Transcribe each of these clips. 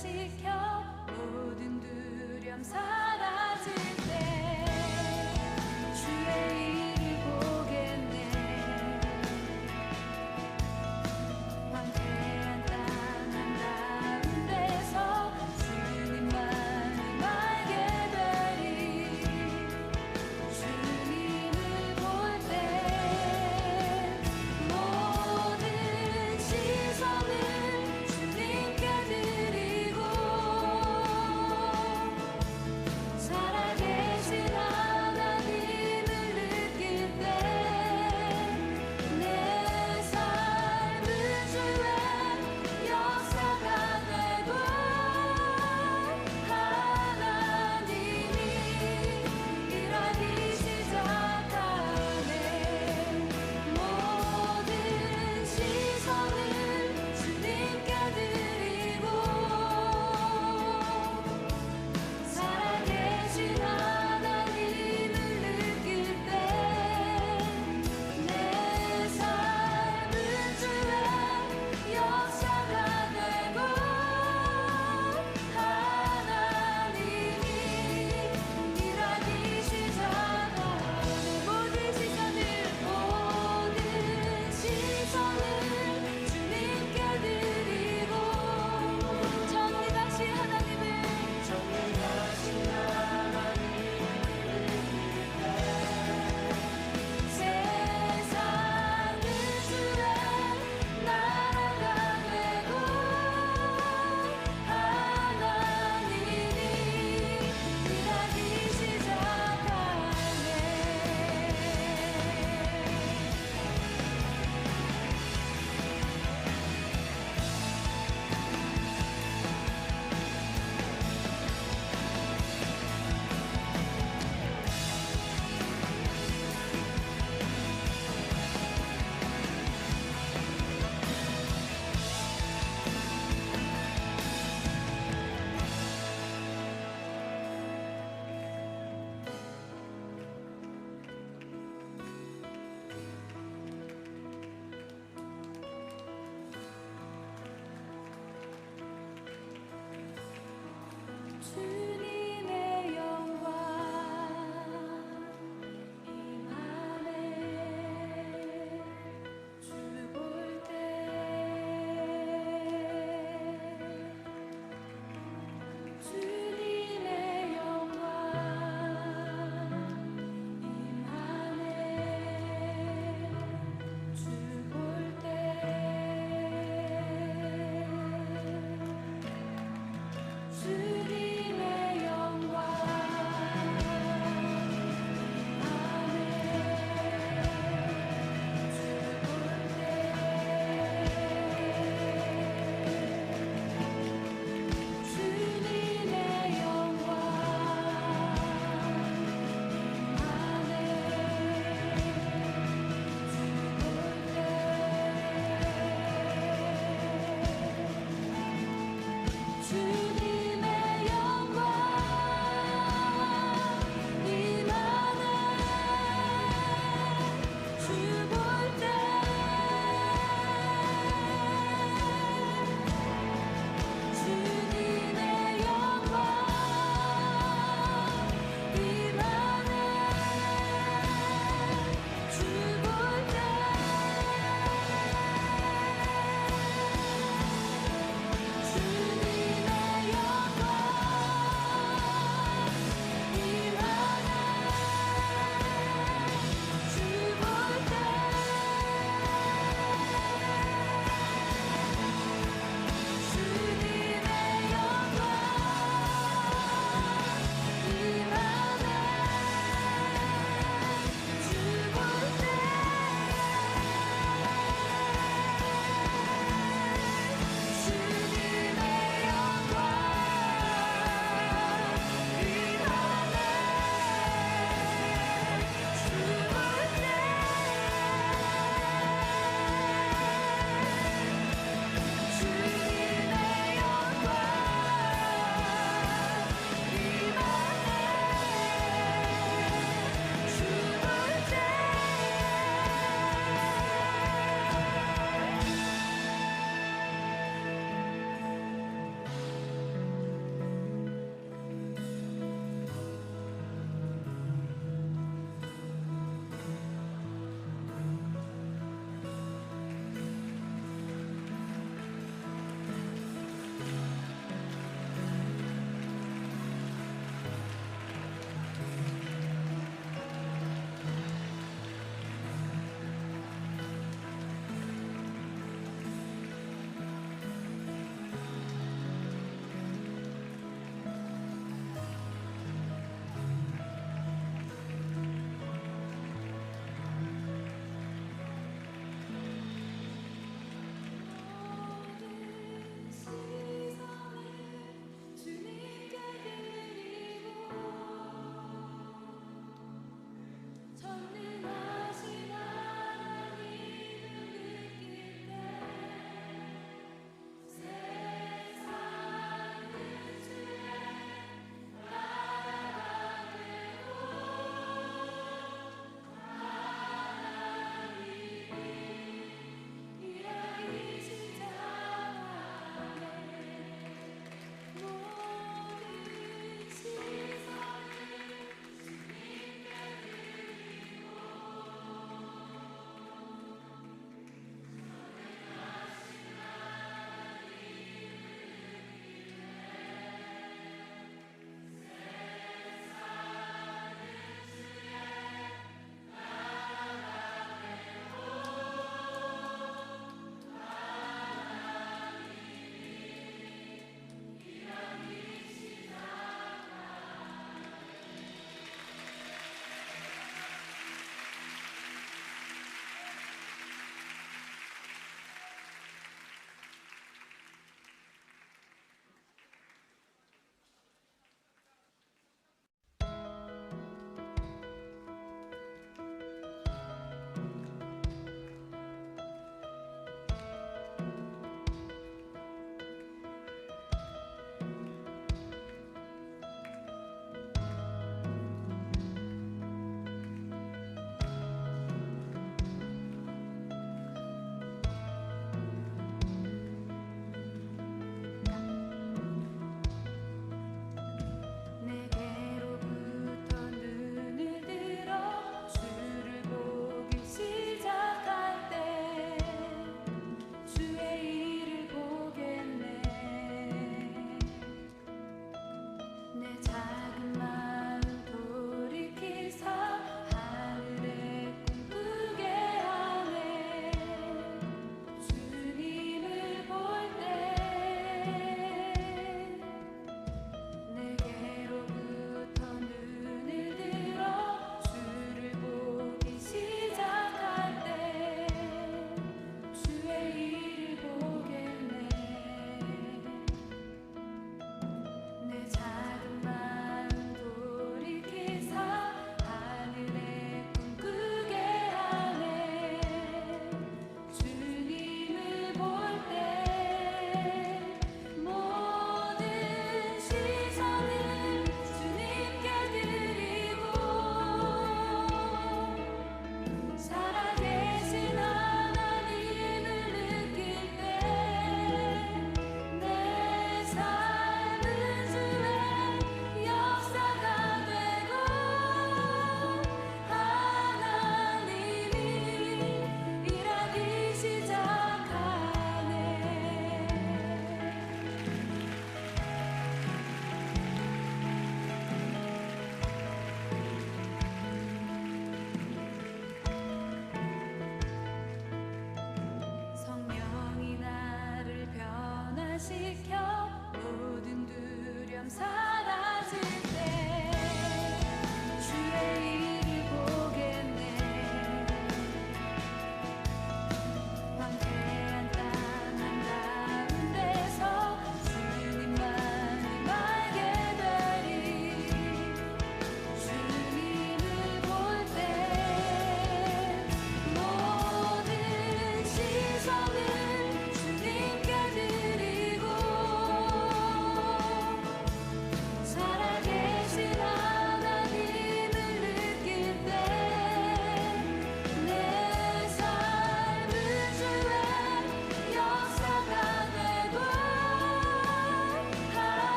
변화시켜 모든 두려움 사라질 때 주의 일을 보겠네. 황폐한 땅 한가운데서 주님만을 알게 되리. 주님을 볼 때 모든 시선을 주님께 드리고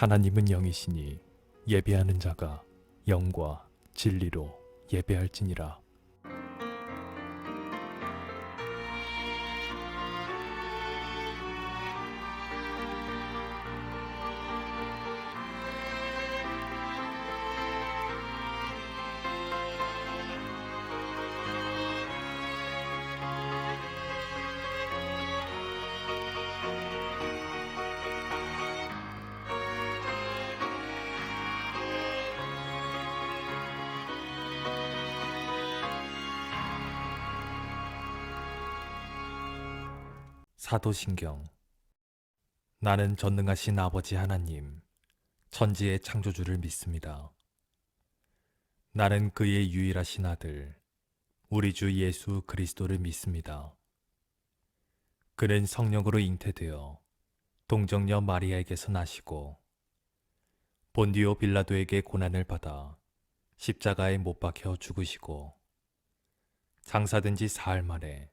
하나님은 영이시니 예배하는 자가 영과 진리로 예배할지니라. 사도신경. 나는 전능하신 아버지 하나님, 천지의 창조주를 믿습니다. 나는 그의 유일하신 아들, 우리 주 예수 그리스도를 믿습니다. 그는 성령으로 잉태되어 동정녀 마리아에게서 나시고 본디오 빌라도에게 고난을 받아 십자가에 못 박혀 죽으시고 장사된 지 사흘 만에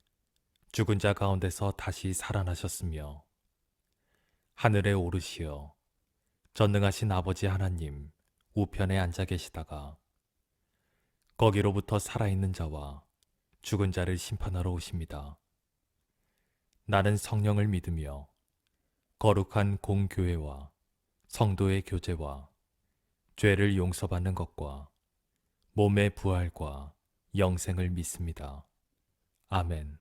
죽은 자 가운데서 다시 살아나셨으며 하늘에 오르시어 전능하신 아버지 하나님 우편에 앉아 계시다가 거기로부터 살아있는 자와 죽은 자를 심판하러 오십니다. 나는 성령을 믿으며 거룩한 공교회와 성도의 교제와 죄를 용서받는 것과 몸의 부활과 영생을 믿습니다. 아멘.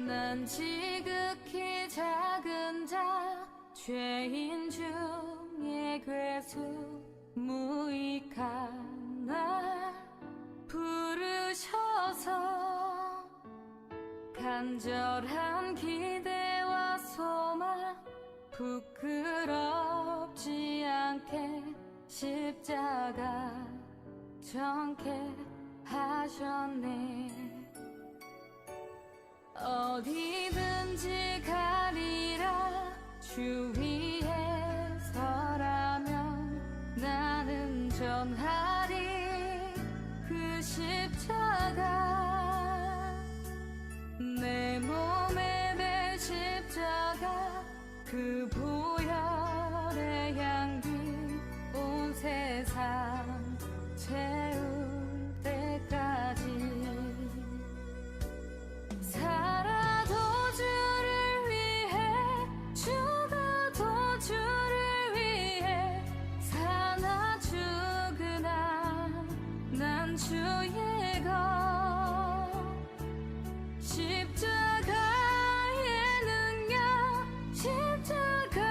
난 지극히 작은 자 죄인 중에 괴수 무익한 날 부르셔서 간절한 기대와 소망 부끄럽지 않게 십자가 정케 하셨네. 어디든지 가리라 주 위에 서라면 나는 전하리 그 십자가 내 몸에 될 십자가 그 보혈의 향기 온 세상 채울 때까지 살아도 주를 위해 죽어도 주를 위해 사나 죽으나 난 주의 것 십자가의 능력 십자가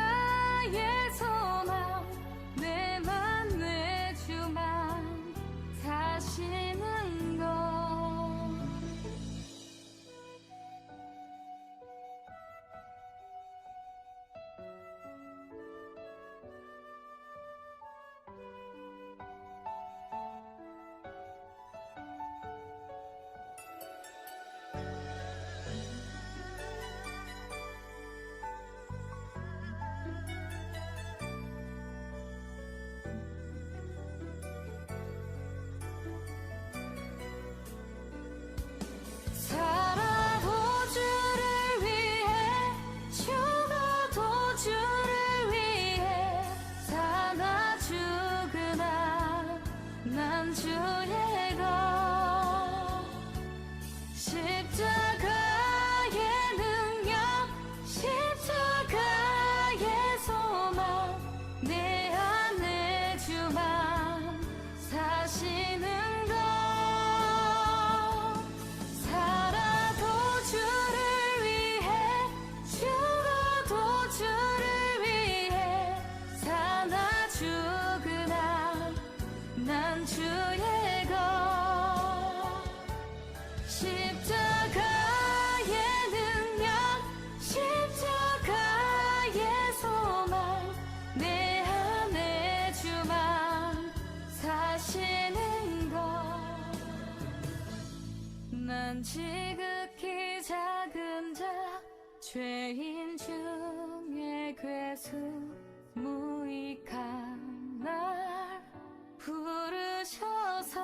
지극히 작은 자 죄인 중에 괴수 무익한 날 부르셔서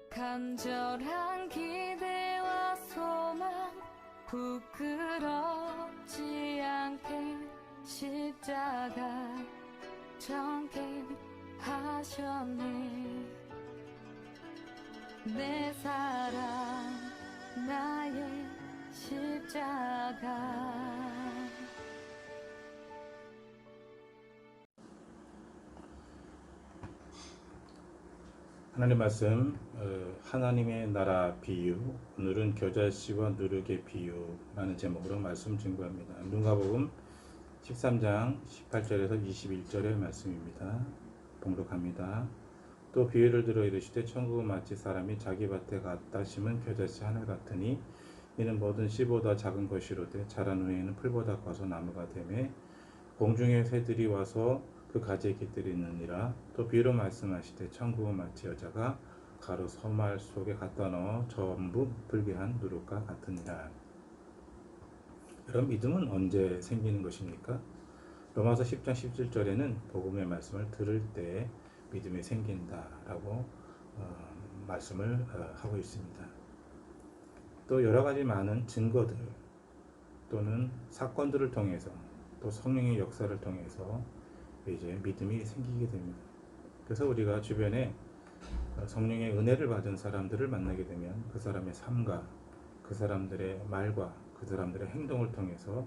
간절한 기대와 소망 부끄럽지 않게 십자가 정게 하셨네. 내 사랑 나의 십자가. 하나님 말씀, 하나님의 나라 비유, 오늘은 겨자씨와 누룩의 비유라는 제목으로 말씀 증거합니다. 누가복음 13장 18절에서 21절의 말씀입니다. 봉독합니다. 또 비유를 들어 이르시되 천국은 마치 사람이 자기 밭에 갖다 심은 겨자씨 하나 같으니 이는 뭐든 씨보다 작은 것이로되 자란 후에는 풀보다 커서 나무가 되매 공중의 새들이 와서 그 가지에 깃들이느니라. 또 비유로 말씀하시되 천국은 마치 여자가 가루 서말 속에 갖다 넣어 전부 불게 한 누룩과 같으니라. 여러분, 믿음은 언제 생기는 것입니까? 로마서 10장 17절에는 복음의 말씀을 들을 때 믿음이 생긴다라고 말씀을 하고 있습니다. 또 여러 가지 많은 증거들 또는 사건들을 통해서 또 성령의 역사를 통해서 이제 믿음이 생기게 됩니다. 그래서 우리가 주변에 성령의 은혜를 받은 사람들을 만나게 되면 그 사람의 삶과 그 사람들의 말과 그 사람들의 행동을 통해서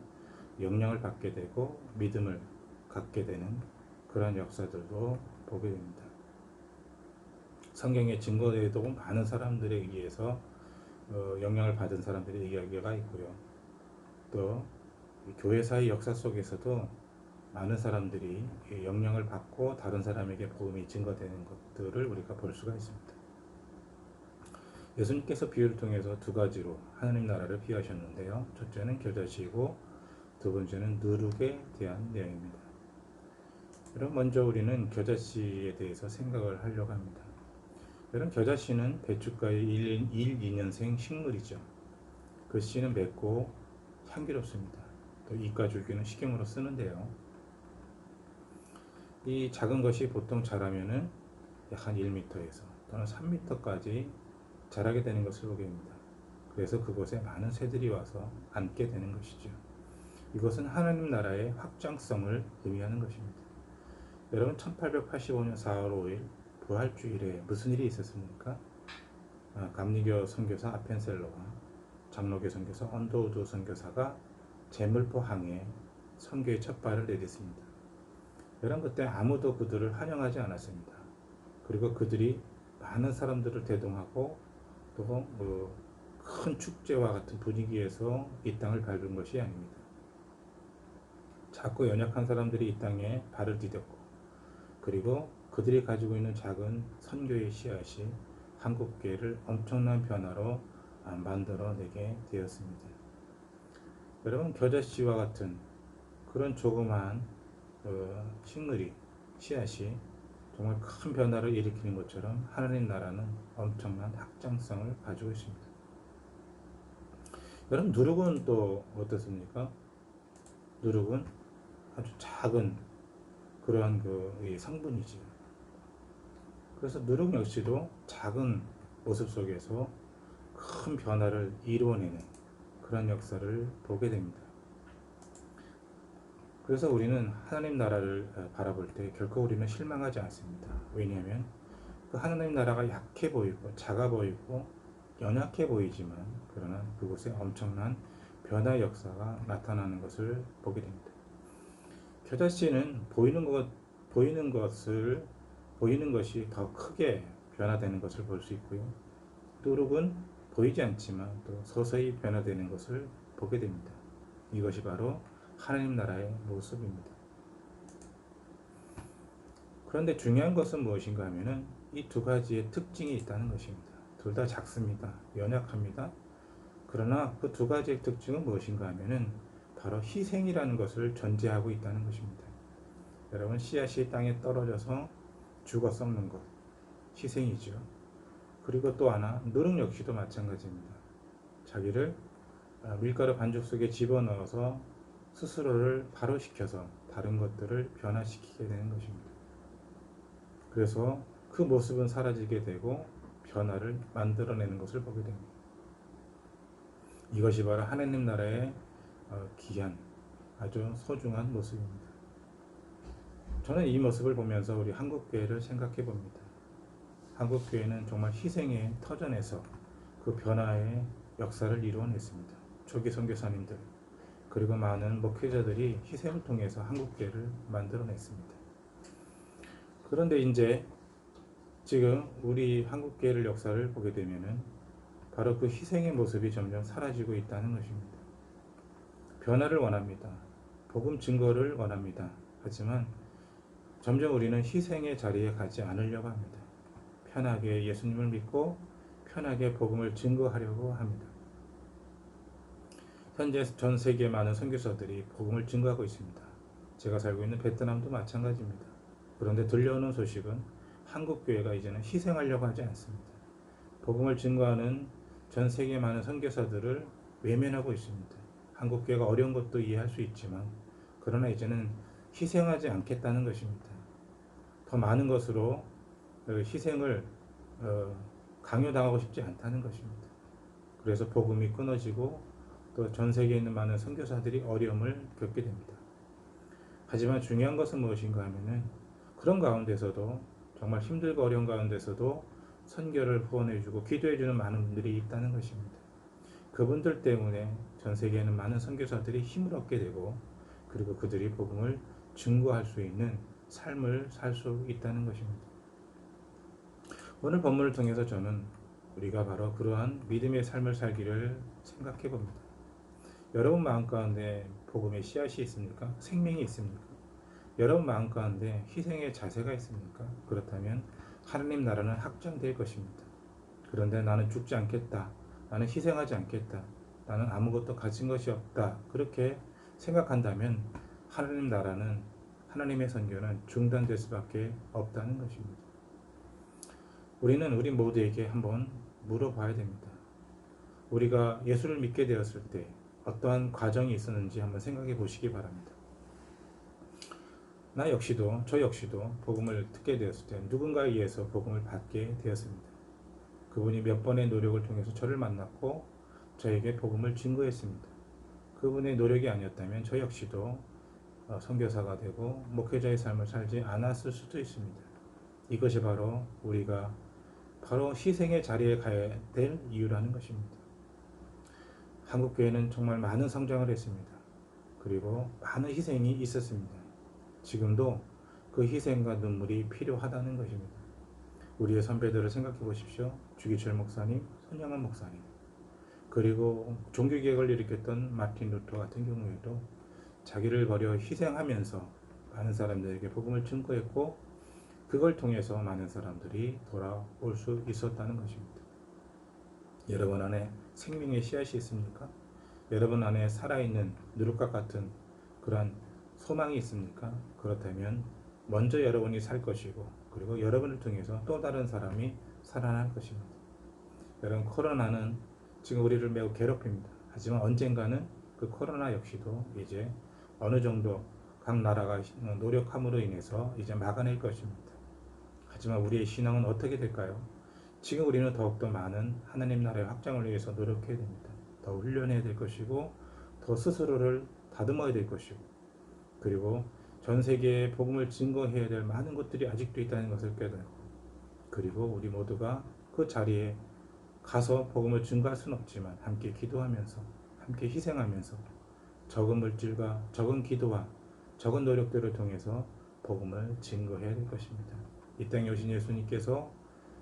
영향을 받게 되고 믿음을 갖게 되는 그런 역사들도 보게 됩니다. 성경의 증거에도 많은 사람들에 의해서 영향을 받은 사람들의 이야기가 있고요. 또 교회사의 역사 속에서도 많은 사람들이 영향을 받고 다른 사람에게 복음이 증거되는 것들을 우리가 볼 수가 있습니다. 예수님께서 비유를 통해서 두 가지로 하나님 나라를 비유하셨는데요. 첫째는 겨자씨이고 두 번째는 누룩에 대한 내용입니다. 그럼 먼저 우리는 겨자씨에 대해서 생각을 하려고 합니다. 여러분, 겨자씨는 배춧가의 1, 2년생 식물이죠. 그 씨는 맵고 향기롭습니다. 또 이가줄기는 식용으로 쓰는데요. 이 작은 것이 보통 자라면은 약 한 1m에서 또는 3m까지 자라게 되는 것을 보게 됩니다. 그래서 그곳에 많은 새들이 와서 앉게 되는 것이죠. 이것은 하나님 나라의 확장성을 의미하는 것입니다. 여러분, 1885년 4월 5일 부활주일에 무슨 일이 있었습니까? 감리교 선교사 아펜셀러와 장로교 선교사 언더우드 선교사가 제물포 항에 선교의 첫 발을 내딛습니다. 여러분, 그때 아무도 그들을 환영하지 않았습니다. 그리고 그들이 많은 사람들을 대동하고 또 큰 축제와 같은 분위기에서 이 땅을 밟은 것이 아닙니다. 작고 연약한 사람들이 이 땅에 발을 디뎠고, 그리고 그들이 가지고 있는 작은 선교의 씨앗이 한국교회를 엄청난 변화로 만들어내게 되었습니다. 여러분, 겨자씨와 같은 그런 조그마한 식물이, 씨앗이 정말 큰 변화를 일으키는 것처럼 하나님 나라는 엄청난 확장성을 가지고 있습니다. 여러분, 누룩은 또 어떻습니까? 누룩은 아주 작은 그러한 이 성분이지요. 그래서 누룩 역시도 작은 모습 속에서 큰 변화를 이루어내는 그런 역사를 보게 됩니다. 그래서 우리는 하나님 나라를 바라볼 때 결코 우리는 실망하지 않습니다. 왜냐하면 그 하나님 나라가 약해 보이고 작아 보이고 연약해 보이지만 그러나 그곳에 엄청난 변화의 역사가 나타나는 것을 보게 됩니다. 겨자씨는 보이는 것이 더 크게 변화되는 것을 볼 수 있고요. 누룩은 보이지 않지만 또 서서히 변화되는 것을 보게 됩니다. 이것이 바로 하나님 나라의 모습입니다. 그런데 중요한 것은 무엇인가 하면은 이 두 가지의 특징이 있다는 것입니다. 둘 다 작습니다. 연약합니다. 그러나 그 두 가지의 특징은 무엇인가 하면은 바로 희생이라는 것을 전제하고 있다는 것입니다. 여러분, 씨앗이 땅에 떨어져서 죽어 썩는 것, 희생이죠. 그리고 또 하나 누룩 역시도 마찬가지입니다. 자기를 밀가루 반죽 속에 집어넣어서 스스로를 발효시켜서 다른 것들을 변화시키게 되는 것입니다. 그래서 그 모습은 사라지게 되고 변화를 만들어내는 것을 보게 됩니다. 이것이 바로 하나님 나라의 귀한 아주 소중한 모습입니다. 저는 이 모습을 보면서 우리 한국교회를 생각해 봅니다. 한국교회는 정말 희생의 터전에서 그 변화의 역사를 이루어냈습니다. 초기 선교사님들 그리고 많은 목회자들이 희생을 통해서 한국교회를 만들어냈습니다. 그런데 이제 지금 우리 한국교회를 역사를 보게 되면은 바로 그 희생의 모습이 점점 사라지고 있다는 것입니다. 변화를 원합니다. 복음 증거를 원합니다. 하지만 점점 우리는 희생의 자리에 가지 않으려고 합니다. 편하게 예수님을 믿고 편하게 복음을 증거하려고 합니다. 현재 전 세계 많은 선교사들이 복음을 증거하고 있습니다. 제가 살고 있는 베트남도 마찬가지입니다. 그런데 들려오는 소식은 한국 교회가 이제는 희생하려고 하지 않습니다. 복음을 증거하는 전 세계 많은 선교사들을 외면하고 있습니다. 한국 교회가 어려운 것도 이해할 수 있지만 그러나 이제는 희생하지 않겠다는 것입니다. 더 많은 것으로 희생을 강요당하고 싶지 않다는 것입니다. 그래서 복음이 끊어지고 또 전 세계에 있는 많은 선교사들이 어려움을 겪게 됩니다. 하지만 중요한 것은 무엇인가 하면은 그런 가운데서도 정말 힘들고 어려운 가운데서도 선교를 후원해주고 기도해주는 많은 분들이 있다는 것입니다. 그분들 때문에 전 세계에는 많은 선교사들이 힘을 얻게 되고 그리고 그들이 복음을 증거할 수 있는 삶을 살 수 있다는 것입니다. 오늘 본문을 통해서 저는 우리가 바로 그러한 믿음의 삶을 살기를 생각해 봅니다. 여러분 마음 가운데 복음의 씨앗이 있습니까? 생명이 있습니까? 여러분 마음 가운데 희생의 자세가 있습니까? 그렇다면 하나님 나라는 확장될 것입니다. 그런데 나는 죽지 않겠다. 나는 희생하지 않겠다. 나는 아무것도 가진 것이 없다. 그렇게 생각한다면 하나님 나라는 하나님의 선교는 중단될 수밖에 없다는 것입니다. 우리 모두에게 한번 물어봐야 됩니다. 우리가 예수를 믿게 되었을 때 어떠한 과정이 있었는지 한번 생각해 보시기 바랍니다. 저 역시도 복음을 듣게 되었을 때 누군가에 의해서 복음을 받게 되었습니다. 그분이 몇 번의 노력을 통해서 저를 만났고 저에게 복음을 증거했습니다. 그분의 노력이 아니었다면 저 역시도 선교사가 되고 목회자의 삶을 살지 않았을 수도 있습니다. 이것이 바로 우리가 바로 희생의 자리에 가야 될 이유라는 것입니다. 한국교회는 정말 많은 성장을 했습니다. 그리고 많은 희생이 있었습니다. 지금도 그 희생과 눈물이 필요하다는 것입니다. 우리의 선배들을 생각해 보십시오. 주기철 목사님, 손영환 목사님, 그리고 종교개혁을 일으켰던 마틴 루터 같은 경우에도 자기를 버려 희생하면서 많은 사람들에게 복음을 증거했고 그걸 통해서 많은 사람들이 돌아올 수 있었다는 것입니다. 여러분 안에 생명의 씨앗이 있습니까? 여러분 안에 살아있는 누룩과 같은 그러한 소망이 있습니까? 그렇다면 먼저 여러분이 살 것이고 그리고 여러분을 통해서 또 다른 사람이 살아날 것입니다. 여러분, 코로나는 지금 우리를 매우 괴롭힙니다. 하지만 언젠가는 그 코로나 역시도 이제 어느 정도 각 나라가 노력함으로 인해서 이제 막아낼 것입니다. 하지만 우리의 신앙은 어떻게 될까요? 지금 우리는 더욱더 많은 하나님 나라의 확장을 위해서 노력해야 됩니다. 더 훈련해야 될 것이고 더 스스로를 다듬어야 될 것이고 그리고 전 세계에 복음을 증거해야 될 많은 것들이 아직도 있다는 것을 깨닫고 그리고 우리 모두가 그 자리에 가서 복음을 증거할 수는 없지만 함께 기도하면서 함께 희생하면서 적은 물질과 적은 기도와 적은 노력들을 통해서 복음을 증거해야 될 것입니다. 이 땅에 오신 예수님께서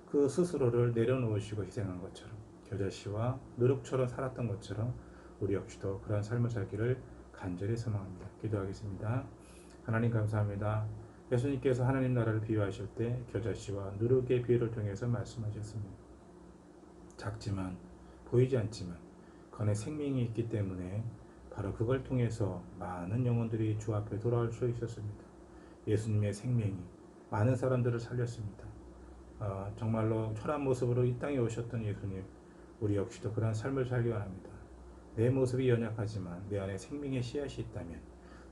그 스스로를 내려놓으시고 희생한 것처럼 겨자씨와 누룩처럼 살았던 것처럼 우리 역시도 그런 삶을 살기를 간절히 소망합니다. 기도하겠습니다. 하나님 감사합니다. 예수님께서 하나님 나라를 비유하실 때 겨자씨와 누룩의 비유를 통해서 말씀하셨습니다. 작지만 보이지 않지만 그 안에 생명이 있기 때문에 바로 그걸 통해서 많은 영혼들이 주 앞에 돌아올 수 있었습니다. 예수님의 생명이 많은 사람들을 살렸습니다. 정말로 초라한 모습으로 이 땅에 오셨던 예수님, 우리 역시도 그런 삶을 살기 원합니다. 내 모습이 연약하지만 내 안에 생명의 씨앗이 있다면,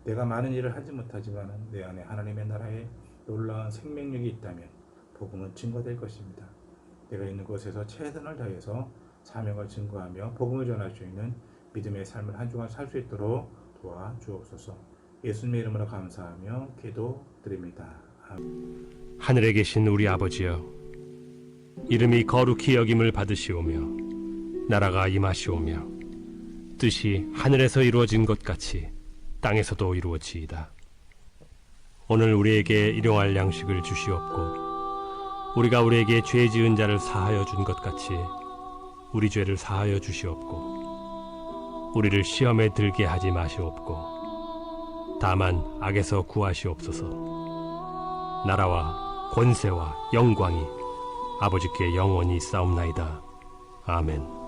내가 많은 일을 하지 못하지만 내 안에 하나님의 나라의 놀라운 생명력이 있다면 복음은 증거될 것입니다. 내가 있는 곳에서 최선을 다해서 사명을 증거하며 복음을 전할 수 있는 믿음의 삶을 한 주간 살 수 있도록 도와주옵소서. 예수님의 이름으로 감사하며 기도드립니다. 아멘. 하늘에 계신 우리 아버지여, 이름이 거룩히 여김을 받으시오며 나라가 임하시오며 뜻이 하늘에서 이루어진 것 같이 땅에서도 이루어지이다. 오늘 우리에게 일용할 양식을 주시옵고 우리가 우리에게 죄 지은 자를 사하여 준 것 같이 우리 죄를 사하여 주시옵고 우리를 시험에 들게 하지 마시옵고 다만 악에서 구하시옵소서. 나라와 권세와 영광이 아버지께 영원히 싸움나이다. 아멘.